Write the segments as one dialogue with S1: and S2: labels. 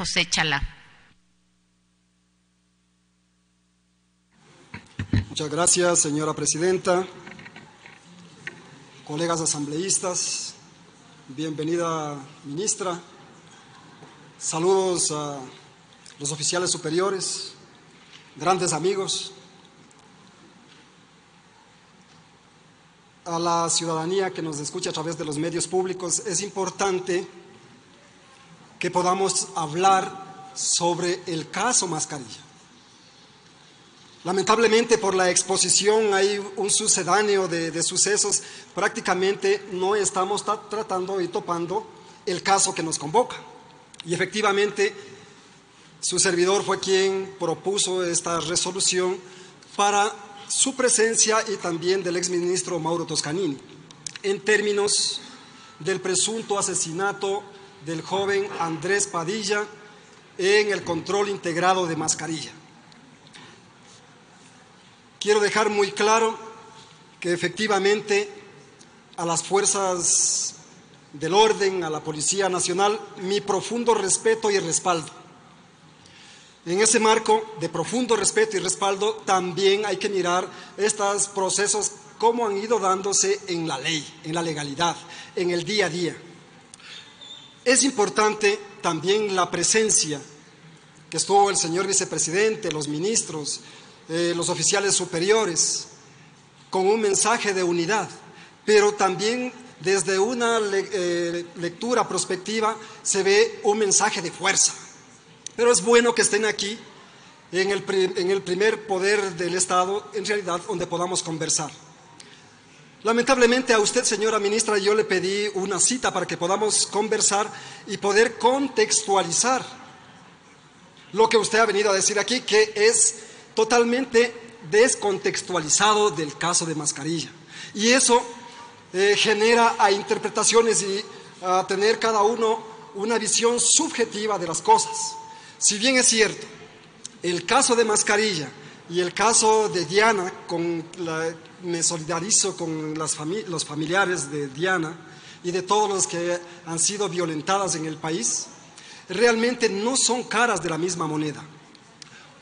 S1: José Chalá.
S2: Muchas gracias, señora presidenta. Colegas asambleístas, bienvenida, ministra. Saludos a los oficiales superiores, grandes amigos, a la ciudadanía que nos escucha a través de los medios públicos. Es importante que podamos hablar sobre el caso Mascarilla. Lamentablemente, por la exposición hay un sucedáneo de sucesos, prácticamente no estamos tratando y topando el caso que nos convoca. Y efectivamente, su servidor fue quien propuso esta resolución para su presencia y también del exministro Mauro Toscanini, en términos del presunto asesinato del joven Andrés Padilla en el control integrado de Mascarilla. Quiero dejar muy claro que efectivamente a las fuerzas del orden, a la Policía Nacional, mi profundo respeto y respaldo. En ese marco de profundo respeto y respaldo también hay que mirar estos procesos cómo han ido dándose en la ley, en la legalidad, en el día a día. Es importante también la presencia que estuvo el señor vicepresidente, los ministros, los oficiales superiores, con un mensaje de unidad, pero también desde una lectura prospectiva se ve un mensaje de fuerza. Pero es bueno que estén aquí en el primer poder del Estado, en realidad, donde podamos conversar. Lamentablemente a usted, señora ministra, yo le pedí una cita para que podamos conversar y poder contextualizar lo que usted ha venido a decir aquí, que es totalmente descontextualizado del caso de Mascarilla. Y eso genera a interpretaciones y a tener cada uno una visión subjetiva de las cosas. Si bien es cierto, el caso de Mascarilla y el caso de Diana, me solidarizo con los familiares de Diana y de todos los que han sido violentadas en el país, realmente no son caras de la misma moneda.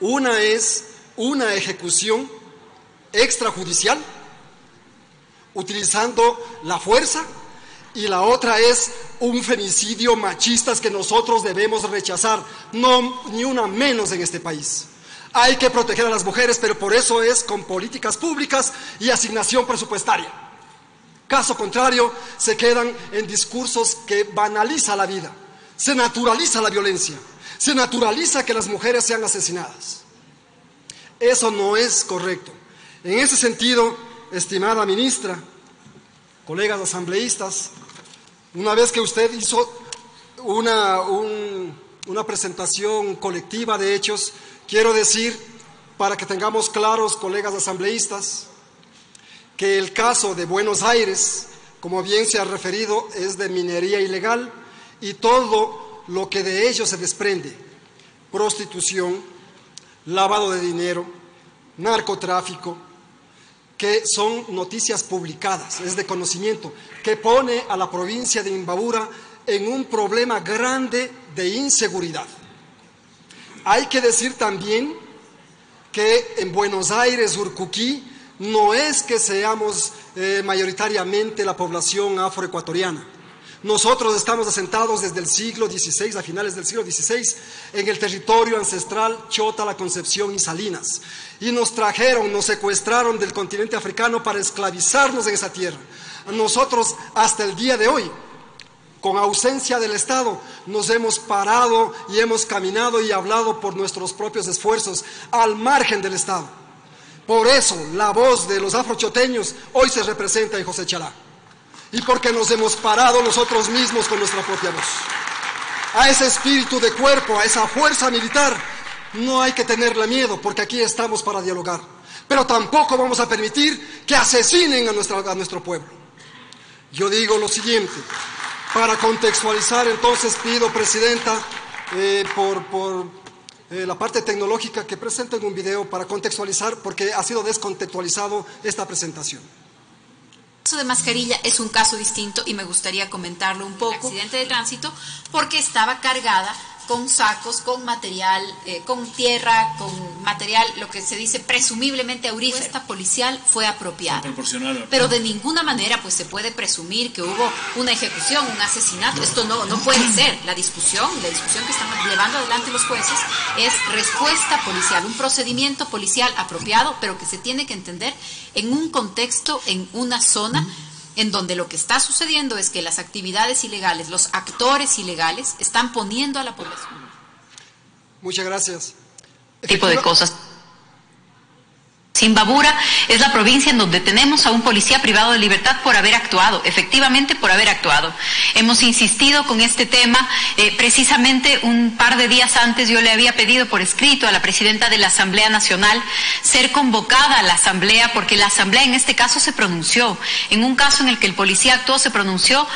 S2: Una es una ejecución extrajudicial utilizando la fuerza y la otra es un femicidio machista que nosotros debemos rechazar, no ni una menos en este país. Hay que proteger a las mujeres, pero por eso es con políticas públicas y asignación presupuestaria. Caso contrario, se quedan en discursos que banaliza la vida, se naturaliza la violencia, se naturaliza que las mujeres sean asesinadas. Eso no es correcto. En ese sentido, estimada ministra, colegas asambleístas, una vez que usted hizo una presentación colectiva de hechos, quiero decir, para que tengamos claros, colegas asambleístas, que el caso de Buenos Aires, como bien se ha referido, es de minería ilegal y todo lo que de ello se desprende, prostitución, lavado de dinero, narcotráfico, que son noticias publicadas, es de conocimiento, que pone a la provincia de Imbabura en un problema grande de inseguridad. Hay que decir también que en Buenos Aires, Urcuquí, no es que seamos mayoritariamente la población afroecuatoriana. Nosotros estamos asentados desde el siglo XVI, a finales del siglo XVI, en el territorio ancestral Chota, La Concepción y Salinas. Y nos trajeron, nos secuestraron del continente africano para esclavizarnos en esa tierra. Nosotros, hasta el día de hoy, con ausencia del Estado, nos hemos parado y hemos caminado y hablado por nuestros propios esfuerzos al margen del Estado. Por eso, la voz de los afrochoteños hoy se representa en José Chalá. Y porque nos hemos parado nosotros mismos con nuestra propia voz. A ese espíritu de cuerpo, a esa fuerza militar, no hay que tenerle miedo, porque aquí estamos para dialogar. Pero tampoco vamos a permitir que asesinen a nuestro pueblo. Yo digo lo siguiente, para contextualizar, entonces pido, presidenta, por la parte tecnológica, que presenten un video para contextualizar, porque ha sido descontextualizado esta presentación.
S3: El caso de Mascarilla es un caso distinto y me gustaría comentarlo un poco. Accidente de tránsito porque estaba cargada con sacos, con material, con tierra, con material, lo que se dice presumiblemente aurífero. Esta policial fue apropiada. Pero de ninguna manera pues se puede presumir que hubo una ejecución, un asesinato. Esto no puede ser. La discusión que están llevando adelante los jueces es respuesta policial, un procedimiento policial apropiado, pero que se tiene que entender en un contexto, en una zona en donde lo que está sucediendo es que las actividades ilegales, los actores ilegales, están poniendo a la población.
S2: Muchas gracias.
S1: Tipo de cosas. Imbabura es la provincia en donde tenemos a un policía privado de libertad por haber actuado, efectivamente por haber actuado. Hemos insistido con este tema, precisamente un par de días antes yo le había pedido por escrito a la presidenta de la Asamblea Nacional ser convocada a la Asamblea, porque la Asamblea en este caso se pronunció, en un caso en el que el policía actuó se pronunció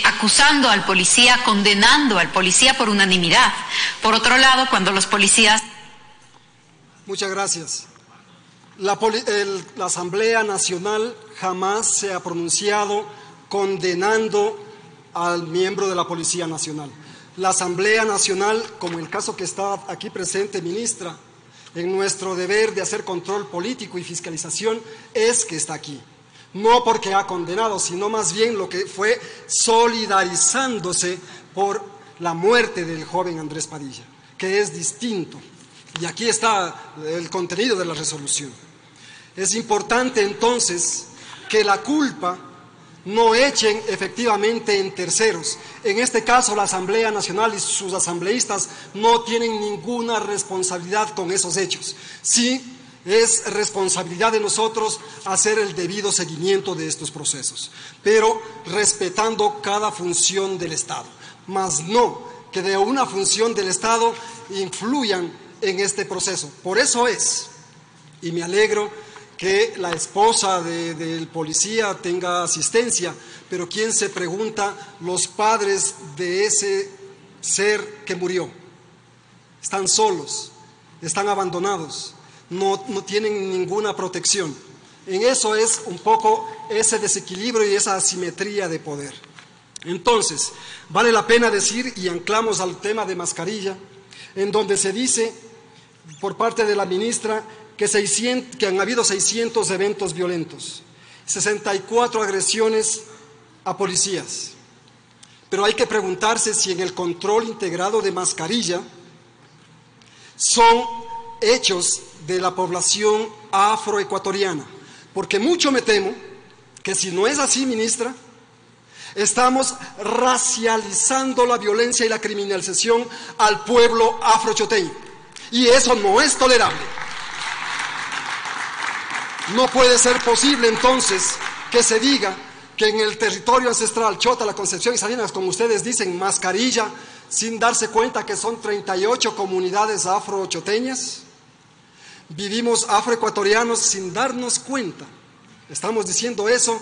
S1: acusando al policía, condenando al policía por unanimidad. Por otro lado, cuando los policías...
S2: Muchas gracias. La Asamblea Nacional jamás se ha pronunciado condenando al miembro de la Policía Nacional. La Asamblea Nacional, como el caso que está aquí presente, ministra, en nuestro deber de hacer control político y fiscalización, es que está aquí. No porque ha condenado, sino más bien lo que fue solidarizándose por la muerte del joven Andrés Padilla, que es distinto. Y aquí está el contenido de la resolución. Es importante entonces que la culpa no echen efectivamente en terceros. En este caso la Asamblea Nacional y sus asambleístas no tienen ninguna responsabilidad con esos hechos. Sí, es responsabilidad de nosotros hacer el debido seguimiento de estos procesos, pero respetando cada función del Estado, mas no que de una función del Estado influyan en este proceso. Por eso es, y me alegro que la esposa del policía tenga asistencia, pero ¿quién se pregunta? Los padres de ese ser que murió. Están solos, están abandonados, no tienen ninguna protección. En eso es un poco ese desequilibrio y esa asimetría de poder. Entonces, vale la pena decir, y anclamos al tema de mascarilla, en donde se dice por parte de la ministra que han habido 600 eventos violentos, 64 agresiones a policías. Pero hay que preguntarse si en el control integrado de mascarilla son hechos de la población afroecuatoriana, porque mucho me temo que si no es así, ministra, estamos racializando la violencia y la criminalización al pueblo afrochoteño, y eso no es tolerable. No puede ser posible entonces que se diga que en el territorio ancestral Chota, La Concepción y Salinas, como ustedes dicen, mascarilla, sin darse cuenta que son 38 comunidades afrochoteñas. Vivimos afroecuatorianos sin darnos cuenta. Estamos diciendo eso,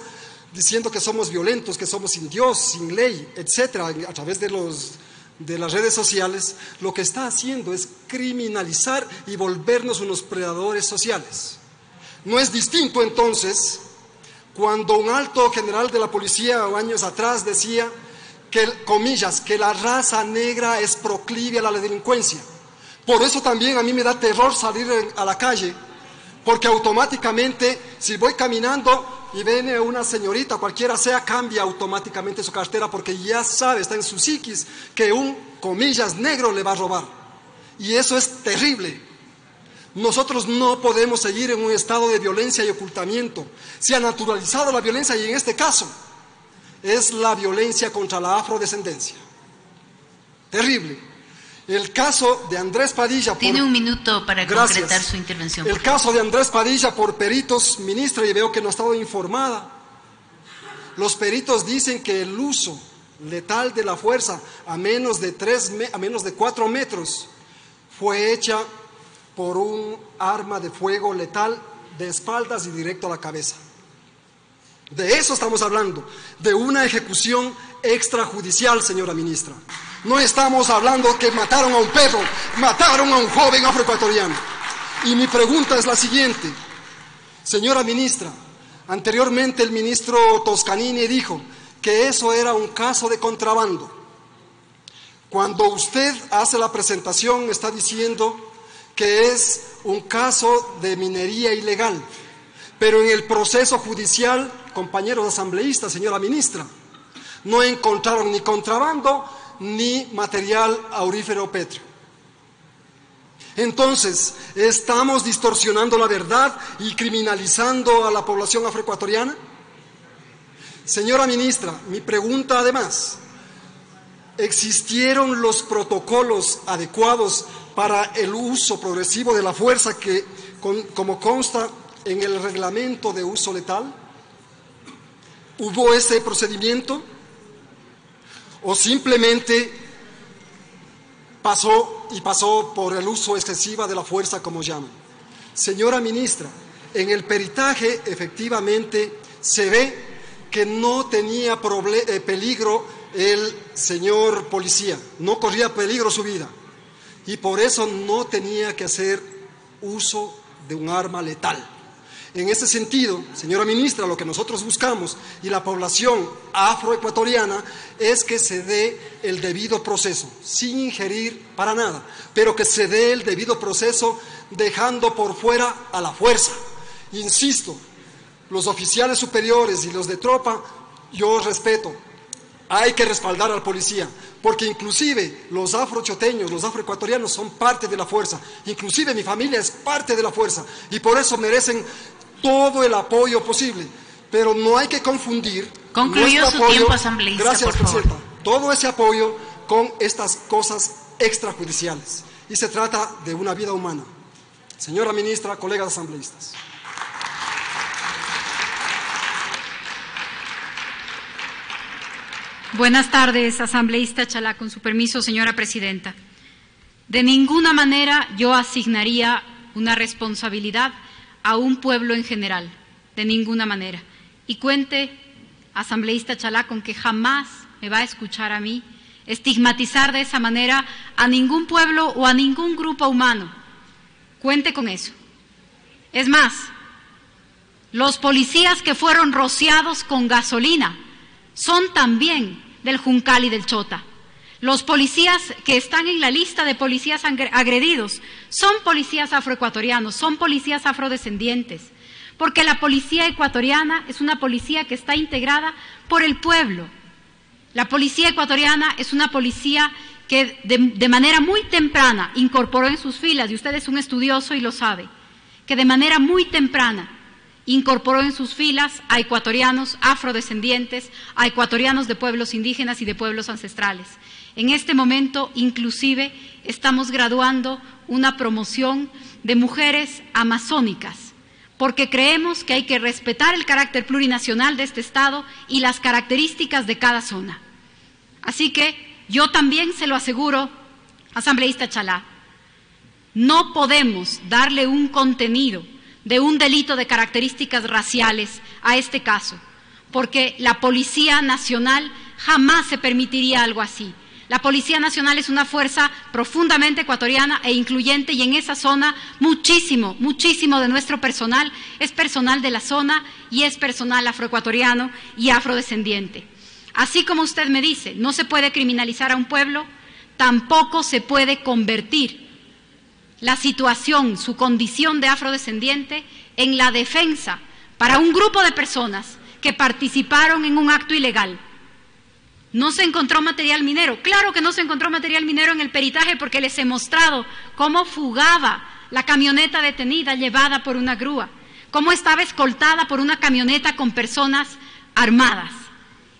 S2: diciendo que somos violentos, que somos sin Dios, sin ley, etcétera, a través de las redes sociales. Lo que está haciendo es criminalizar y volvernos unos predadores sociales. No es distinto entonces cuando un alto general de la policía años atrás decía que, comillas, que la raza negra es proclive a la delincuencia. Por eso también a mí me da terror salir a la calle, porque automáticamente si voy caminando y viene una señorita, cualquiera sea, cambia automáticamente su cartera, porque ya sabe, está en su psiquis, que un, comillas, negro le va a robar. Y eso es terrible. Nosotros no podemos seguir en un estado de violencia y ocultamiento. Se ha naturalizado la violencia y en este caso es la violencia contra la afrodescendencia. Terrible. El caso de Andrés Padilla...
S1: Tiene un minuto para concretar su intervención.
S2: El caso de Andrés Padilla por peritos, ministra, y veo que no ha estado informada. Los peritos dicen que el uso letal de la fuerza a menos de 4 metros fue hecha por un arma de fuego letal de espaldas y directo a la cabeza. De eso estamos hablando, de una ejecución extrajudicial, señora ministra. No estamos hablando que mataron a un perro, mataron a un joven afroecuatoriano. Y mi pregunta es la siguiente, señora ministra. Anteriormente el ministro Toscanini dijo que eso era un caso de contrabando. Cuando usted hace la presentación está diciendo que es un caso de minería ilegal, pero en el proceso judicial, compañeros asambleístas, señora ministra, no encontraron ni contrabando ni material aurífero pétreo. Entonces, ¿estamos distorsionando la verdad y criminalizando a la población afroecuatoriana? Señora ministra, mi pregunta además, ¿existieron los protocolos adecuados para el uso progresivo de la fuerza que, como consta en el reglamento de uso letal? ¿Hubo ese procedimiento? ¿O simplemente pasó por el uso excesivo de la fuerza, como llaman? Señora ministra, en el peritaje efectivamente se ve que no tenía peligro el señor policía, no corría peligro su vida, y por eso no tenía que hacer uso de un arma letal. En ese sentido, señora ministra, lo que nosotros buscamos y la población afroecuatoriana es que se dé el debido proceso, sin ingerir para nada, pero que se dé el debido proceso dejando por fuera a la fuerza. Insisto, los oficiales superiores y los de tropa, yo respeto, hay que respaldar al policía, porque inclusive los afrochoteños, los afroecuatorianos son parte de la fuerza, inclusive mi familia es parte de la fuerza, y por eso merecen todo el apoyo posible, pero no hay que confundir.
S4: Concluyó su tiempo, asambleísta,
S2: gracias,
S4: por favor.
S2: Presidenta, todo ese apoyo con estas cosas extrajudiciales, y se trata de una vida humana. Señora ministra, colegas asambleístas.
S5: Buenas tardes, asambleísta Chalá. Con su permiso, señora presidenta. De ninguna manera yo asignaría una responsabilidad a un pueblo en general, de ninguna manera. Y cuente, asambleísta Chalá, con que jamás me va a escuchar a mí estigmatizar de esa manera a ningún pueblo o a ningún grupo humano. Cuente con eso. Es más, los policías que fueron rociados con gasolina son también del Juncal y del Chota. Los policías que están en la lista de policías agredidos son policías afroecuatorianos, son policías afrodescendientes, porque la policía ecuatoriana es una policía que está integrada por el pueblo. La policía ecuatoriana es una policía que de manera muy temprana incorporó en sus filas, y usted es un estudioso y lo sabe, que de manera muy temprana incorporó en sus filas a ecuatorianos afrodescendientes, a ecuatorianos de pueblos indígenas y de pueblos ancestrales. En este momento, inclusive, estamos graduando una promoción de mujeres amazónicas, porque creemos que hay que respetar el carácter plurinacional de este Estado y las características de cada zona. Así que yo también se lo aseguro, asambleísta Chalá, no podemos darle un contenido de un delito de características raciales a este caso, porque la Policía Nacional jamás se permitiría algo así. La Policía Nacional es una fuerza profundamente ecuatoriana e incluyente, y en esa zona muchísimo de nuestro personal es personal de la zona y es personal afroecuatoriano y afrodescendiente. Así como usted me dice, no se puede criminalizar a un pueblo, tampoco se puede convertir la situación, su condición de afrodescendiente, en la defensa para un grupo de personas que participaron en un acto ilegal. ¿No se encontró material minero? Claro que no se encontró material minero en el peritaje, porque les he mostrado cómo fugaba la camioneta detenida llevada por una grúa, cómo estaba escoltada por una camioneta con personas armadas.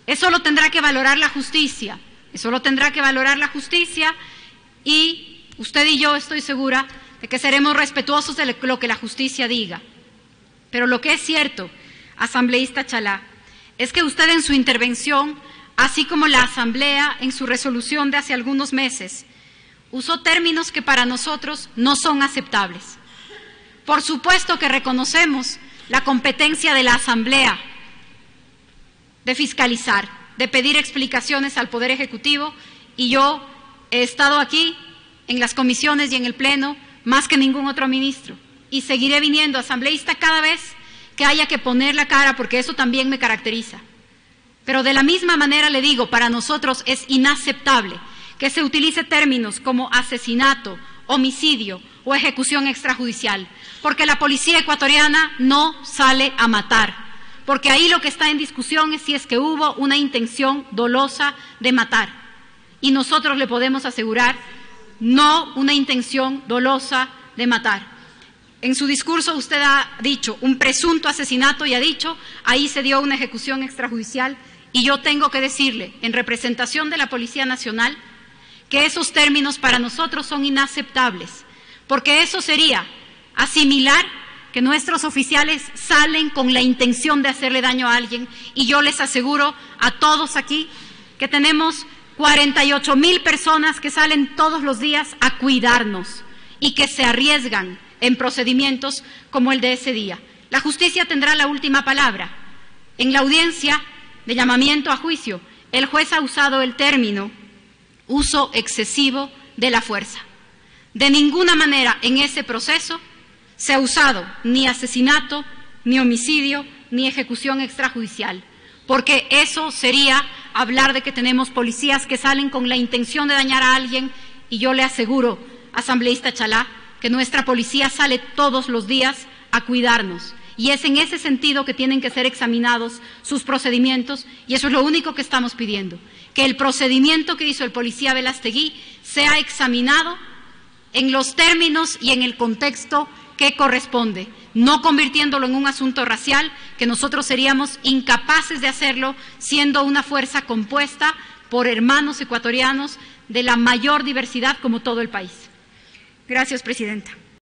S5: Eso lo tendrá que valorar la justicia, y usted y yo estoy segura de que seremos respetuosos de lo que la justicia diga. Pero lo que es cierto, asambleísta Chalá, es que usted en su intervención, así como la Asamblea en su resolución de hace algunos meses, usó términos que para nosotros no son aceptables. Por supuesto que reconocemos la competencia de la Asamblea de fiscalizar, de pedir explicaciones al Poder Ejecutivo, y yo he estado aquí en las comisiones y en el Pleno más que ningún otro ministro, y seguiré viniendo, asambleísta, cada vez que haya que poner la cara, porque eso también me caracteriza. Pero de la misma manera le digo, para nosotros es inaceptable que se utilice términos como asesinato, homicidio o ejecución extrajudicial, porque la policía ecuatoriana no sale a matar, porque ahí lo que está en discusión es si es que hubo una intención dolosa de matar. Y nosotros le podemos asegurar, no una intención dolosa de matar. En su discurso usted ha dicho un presunto asesinato y ha dicho, ahí se dio una ejecución extrajudicial, y yo tengo que decirle, en representación de la Policía Nacional, que esos términos para nosotros son inaceptables, porque eso sería asimilar que nuestros oficiales salen con la intención de hacerle daño a alguien, y yo les aseguro a todos aquí que tenemos 48,000 personas que salen todos los días a cuidarnos y que se arriesgan en procedimientos como el de ese día. La justicia tendrá la última palabra. En la audiencia de llamamiento a juicio, el juez ha usado el término uso excesivo de la fuerza. De ninguna manera en ese proceso se ha usado ni asesinato, ni homicidio, ni ejecución extrajudicial, porque eso sería hablar de que tenemos policías que salen con la intención de dañar a alguien, y yo le aseguro, asambleísta Chalá, que nuestra policía sale todos los días a cuidarnos, y es en ese sentido que tienen que ser examinados sus procedimientos, y eso es lo único que estamos pidiendo, que el procedimiento que hizo el policía Velastegui sea examinado en los términos y en el contexto que corresponde, no convirtiéndolo en un asunto racial, que nosotros seríamos incapaces de hacerlo siendo una fuerza compuesta por hermanos ecuatorianos de la mayor diversidad como todo el país. Gracias, Presidenta.